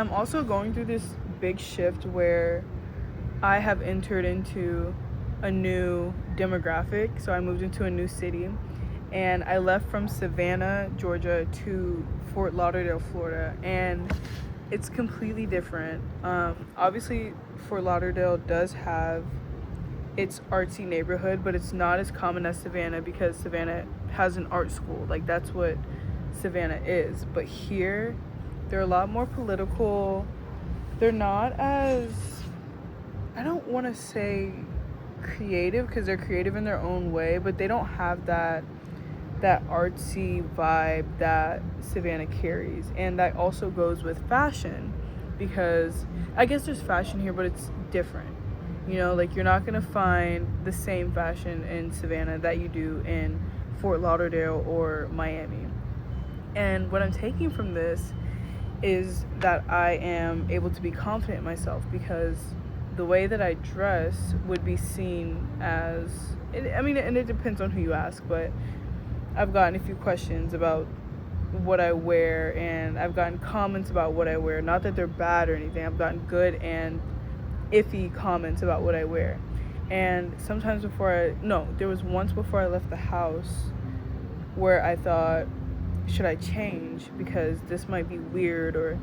I'm also going through this big shift where I have entered into a new demographic. So I moved into a new city and I left from Savannah, Georgia to Fort Lauderdale, Florida. And it's completely different. Obviously, Fort Lauderdale does have its artsy neighborhood, but it's not as common as Savannah because Savannah has an art school. Like, that's what Savannah is. But here, they're a lot more political. They're not as, I don't want to say creative because they're creative in their own way, but they don't have that artsy vibe that Savannah carries. And that also goes with fashion because I guess there's fashion here, but it's different. You know, like you're not going to find the same fashion in Savannah that you do in Fort Lauderdale or Miami. And what I'm taking from this is that I am able to be confident in myself because the way that I dress would be seen as, I mean, and it depends on who you ask, but I've gotten a few questions about what I wear and I've gotten comments about what I wear. Not that they're bad or anything. I've gotten good and iffy comments about what I wear. And sometimes there was once before I left the house where I thought, should I change because this might be weird or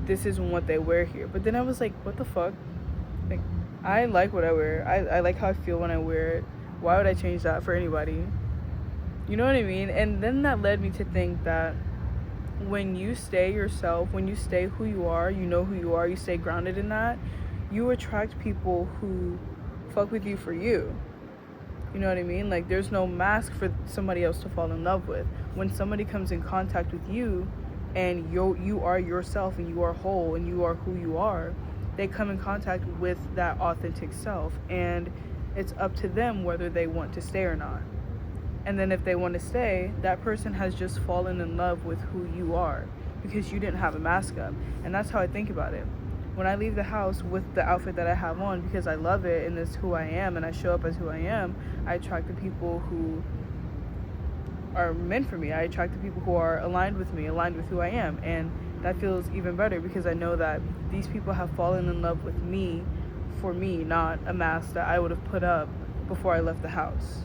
this isn't what they wear here. But then I was like, what the fuck? Like, I like what I wear. I like how I feel when I wear it. Why would I change that for anybody? You know what I mean? And then that led me to think that when you stay yourself, when you stay who you are, you know who you are, you stay grounded in that, you attract people who fuck with you for you. You know what I mean? Like, there's no mask for somebody else to fall in love with. When somebody comes in contact with you and you are yourself and you are whole and you are who you are, they come in contact with that authentic self. And it's up to them whether they want to stay or not. And then if they want to stay, that person has just fallen in love with who you are because you didn't have a mask up. And that's how I think about it. When I leave the house with the outfit that I have on because I love it and it's who I am and I show up as who I am, I attract the people who are meant for me. I attract the people who are aligned with me, aligned with who I am. And that feels even better because I know that these people have fallen in love with me for me, not a mask that I would have put up before I left the house.